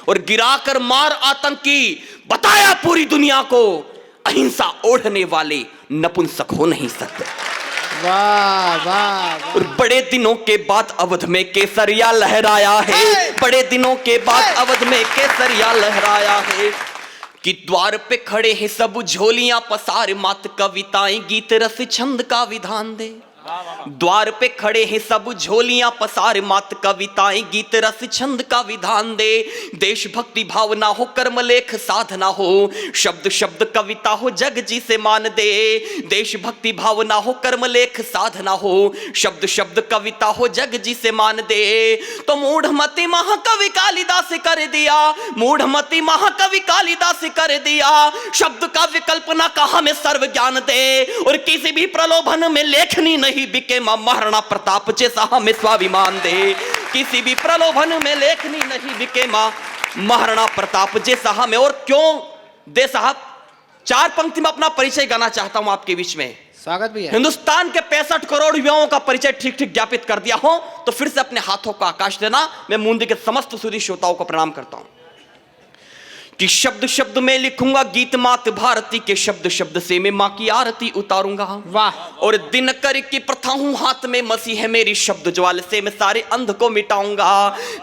और गिराकर मार आतंकी, बताया पूरी दुनिया को अहिंसा ओढ़ने वाले नपुंसक हो नहीं सकते। वाह वाह। और बड़े दिनों के बाद अवध में केसरिया लहराया है, बड़े दिनों के बाद अवध में केसरिया लहराया है कि द्वार पे खड़े हैं सब झोलियां पसार, मात कविताएं गीत रस छंद का विधान दे। द्वार पे खड़े हैं सब झोलियां पसार, मात कविताएं गीत रस छंद का विधान दे। देशभक्ति भावना हो, कर्म लेख साधना हो, शब्द शब्द कविता हो, जग जी से मान दे। देशभक्ति भावना हो, कर्म लेख साधना हो, शब्द शब्द कविता हो, जग जी से मान दे। तो मूढ़मति महाकवि कालिदास कर दिया, मूढ़मति महाकवि कालिदास कर दिया, शब्द का विकल्पना का हमें सर्व ज्ञान दे। और किसी भी प्रलोभन में लेखनी नहीं बिके, महाराणा प्रताप जैसा हमें स्वाभिमान दे। किसी भी प्रलोभन में लेखनी नहीं बिके, महाराणा प्रताप जैसा हमें। और क्यों दे साहब, 4 पंक्ति में अपना परिचय गाना चाहता हूं आपके बीच में। स्वागत भी है। हिंदुस्तान के 65 करोड़ युवाओं का परिचय ठीक ठीक ज्ञापित कर दिया हो तो फिर से अपने हाथों का आकाश देना। मैं मुंदी के समस्त सूरी श्रोताओं को प्रणाम करता हूं कि शब्द शब्द में लिखूंगा गीत मात भारती के, शब्द शब्द से मैं मां की आरती उतारूंगा। वाह। और दिनकर की प्रथा हूं हाथ में मसी है मेरी, शब्द ज्वाल से मैं सारे अंध को मिटाऊंगा।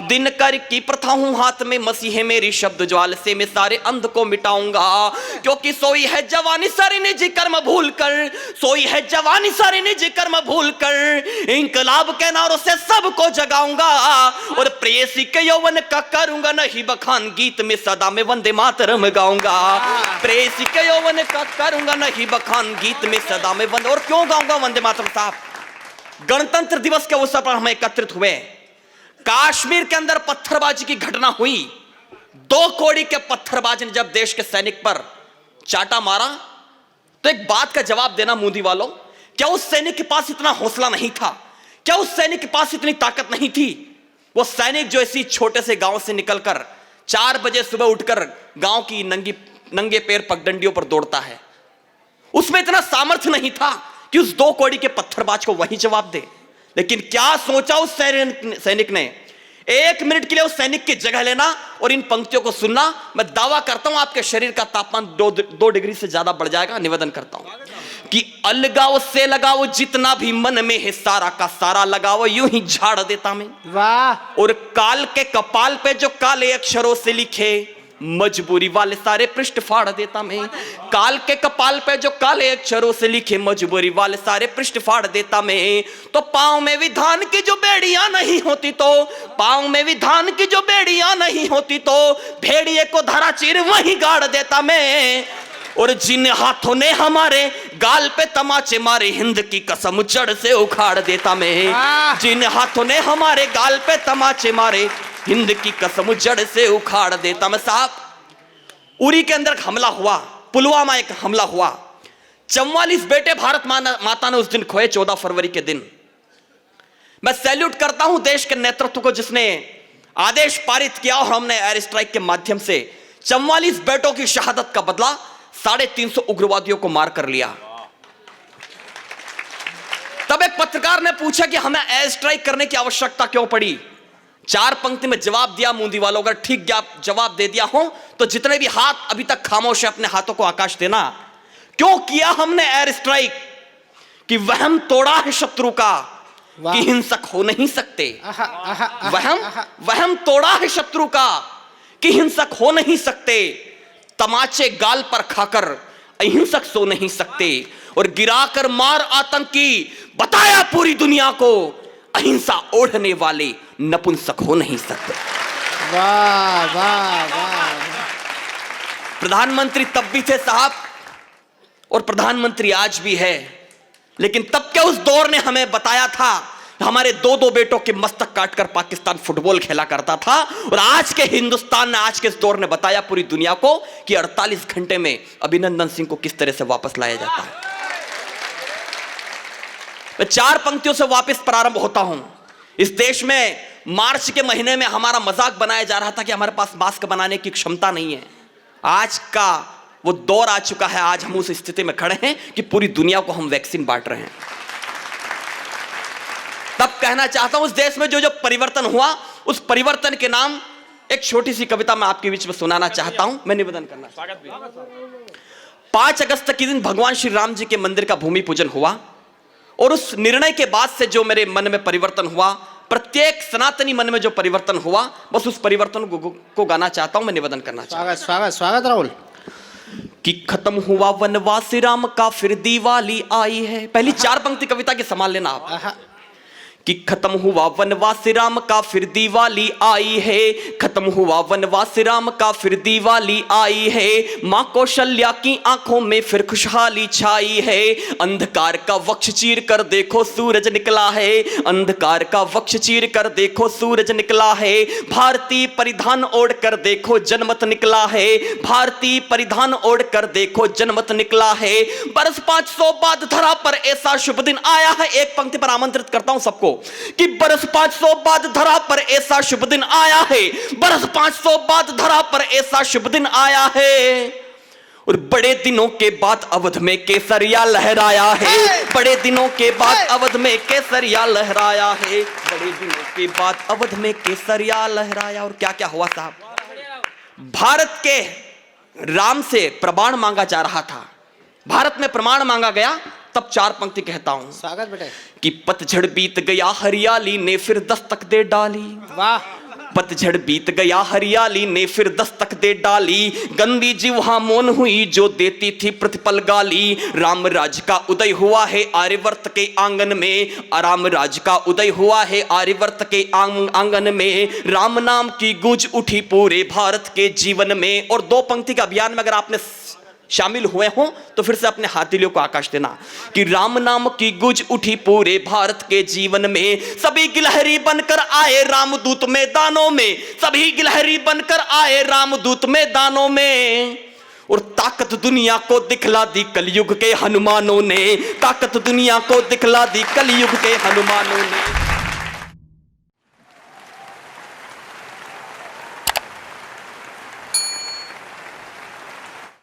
दिनकर की प्रथा हूं हाथ में मसी है मेरी, शब्द ज्वाल से मैं सारे अंध को मिटाऊंगा। क्योंकि सोई है जवानी सारे निजी कर्म भूल कर, सोई है जवानी सारे निजी कर्म भूल कर, इंकलाब के नारों से सबको जगाऊंगा। और प्रेयसी के यौवन का करूंगा नहीं बखान, गीत में सदा में वंदे मातरम गाऊंगा। प्रेयसी के यौवन का करूंगा नहीं बखान, गीत में सदा में वंदे। और क्यों गाऊंगा वंदे मातरम साहब? गणतंत्र दिवस के अवसर पर हम एकत्रित हुए, कश्मीर के अंदर पत्थरबाजी की घटना हुई। 2 कौड़ी के पत्थरबाज ने जब देश के सैनिक पर चाटा मारा तो एक बात का जवाब देना मोदी वालों, क्या उस सैनिक के पास इतना हौसला नहीं था? क्या उस सैनिक के पास इतनी ताकत नहीं थी? वो सैनिक जो इसी छोटे से गांव से निकलकर 4 बजे सुबह उठकर गांव की नंगे पैर पगडंडियों पर दौड़ता है, उसमें इतना सामर्थ्य नहीं था कि उस 2 कौड़ी के पत्थरबाज को वही जवाब दे। लेकिन क्या सोचा उस सैनिक ने? 1 मिनट के लिए उस सैनिक की जगह लेना और इन पंक्तियों को सुनना। मैं दावा करता हूं आपके शरीर का तापमान 2 डिग्री से ज्यादा बढ़ जाएगा। निवेदन करता हूं कि अलगाव से लगाओ जितना भी मन में है, सारा का सारा लगाओ यूं ही झाड़ देता मैं। वाह। और काल के कपाल पे जो काले अक्षरों से लिखे, मजबूरी वाले सारे पृष्ठ फाड़ देता मैं। काल के कपाल पे जो काले अक्षरों से लिखे, मजबूरी वाले सारे पृष्ठ फाड़ देता मैं। तो पांव में विधान की जो बेड़ियां नहीं होती, तो पांव में विधान की जो बेड़ियां नहीं होती, तो भेड़िए को धरा चीर वहीं गाड़ देता मैं। और जिन हाथों ने हमारे गाल पे तमाचे मारे, हिंद की कसम जड़ से उखाड़ देता मैं। जिन हाथों ने हमारे गाल पे तमाचे मारे, हिंद की कसम जड़ से उखाड़ देता मैं। साहब, उरी के अंदर हमला हुआ, पुलवामा एक हमला हुआ, 44 बेटे भारत माता ने उस दिन खोए, 14 फरवरी के दिन। मैं सैल्यूट करता हूं देश के नेतृत्व को जिसने आदेश पारित किया और हमने एयर स्ट्राइक के माध्यम से 44 बेटों की शहादत का बदला 350 उग्रवादियों को मार कर लिया। तब एक पत्रकार ने पूछा कि हमें एयर स्ट्राइक करने की आवश्यकता क्यों पड़ी? 4 पंक्ति में जवाब दिया मोदी वालों। अगर ठीक जवाब दे दिया हो तो जितने भी हाथ अभी तक खामोश है, अपने हाथों को आकाश देना। क्यों किया हमने एयर स्ट्राइक? कि वहम तोड़ा है शत्रु का कि हिंसक हो नहीं सकते। वहम तोड़ा है शत्रु का कि हिंसक हो नहीं सकते। तमाचे गाल पर खाकर अहिंसक सो नहीं सकते। और गिराकर मार आतंकी, बताया पूरी दुनिया को अहिंसा ओढ़ने वाले नपुंसक हो नहीं सकते। वाह वाह वाह। प्रधानमंत्री तब भी थे साहब, और प्रधानमंत्री आज भी है। लेकिन तब के उस दौर ने हमें बताया था, हमारे 2 बेटों के मस्तक काटकर पाकिस्तान फुटबॉल खेला करता था। और आज के हिंदुस्तान ने, आज के इस दौर ने बताया पूरी दुनिया को कि 48 घंटे में अभिनंदन सिंह को किस तरह से वापस लाया जाता है। मैं 4 पंक्तियों से वापस प्रारंभ होता हूं। इस देश में मार्च के महीने में हमारा मजाक बनाया जा रहा था कि हमारे पास मास्क बनाने की क्षमता नहीं है। आज का वो दौर आ चुका है, आज हम उस स्थिति में खड़े हैं कि पूरी दुनिया को हम वैक्सीन बांट रहे हैं। तब कहना चाहता हूं, उस देश में जो परिवर्तन हुआ, उस परिवर्तन के नाम एक छोटी सी कविता मैं आपके बीच में सुनाना चाहता हूं, मैं निवेदन करना चाहता हूं। 5 अगस्त के दिन भगवान श्री राम जी के मंदिर का भूमि पूजन हुआ और उस निर्णय के बाद से जो मेरे मन में परिवर्तन हुआ, प्रत्येक सनातनी मन में जो परिवर्तन हुआ, बस उस परिवर्तन को गाना चाहता हूं, मैं निवेदन करना चाहता हूं। स्वागत स्वागत राहुल। कि खत्म हुआ वनवास राम का, फिर दिवाली आई है। पहली 4 पंक्ति कविता की संभाल लेना आप। कि खत्म हुआ वनवास राम का, फिर दिवाली आई है। खत्म हुआ वनवास राम का, फिर दिवाली आई है। मां कौशल्या की आंखों में फिर खुशहाली छाई है। अंधकार का वक्ष चीर कर देखो सूरज निकला है। अंधकार का वक्ष चीर कर देखो सूरज निकला है। भारतीय परिधान ओढ़ कर देखो जनमत निकला है। भारतीय परिधान ओढ़ कर देखो जनमत निकला है। बरस 500 बाद धरा पर ऐसा शुभ दिन आया है। एक पंक्ति पर आमंत्रित करता हूं सबको कि बरस 500 बाद धरा पर ऐसा शुभ दिन आया है। बरस 500 बाद धरा पर ऐसा शुभ दिन आया है। और बड़े दिनों के बाद अवध में केसरिया लहराया है। बड़े दिनों के बाद अवध में केसरिया लहराया है। बड़े दिनों के बाद अवध में केसरिया लहराया। और क्या क्या हुआ साहब? भारत के राम से प्रमाण मांगा जा रहा था। भारत में प्रमाण मांगा गया, तब 4 पंक्ति कहता हूं। स्वागत बेटे। कि पतझड़ बीत गया हरियाली ने फिर दस्तक दे डाली। वाह। पतझड़ बीत गया हरियाली ने फिर दस्तक दे डाली। गंदी जिह्वा मौन हुई जो देती थी प्रतिपल गाली। राम राज का उदय हुआ है आर्यवर्त के आंगन में। राम राज का उदय हुआ है आर्यवर्त के आंगन में। राम नाम की गूंज उठी पूरे भारत के जीवन में। और 2 पंक्ति के अभियान में अगर आपने शामिल हुए हो तो फिर से अपने हाथीलियों को आकाश देना। कि राम नाम की गूंज उठी पूरे भारत के जीवन में। सभी गिलहरी बनकर आए रामदूत मैदानों में। सभी गिलहरी बनकर आए रामदूत मैदानों में। और ताकत दुनिया को दिखला दी कलयुग के हनुमानों ने। ताकत दुनिया को दिखला दी कलयुग के हनुमानों ने।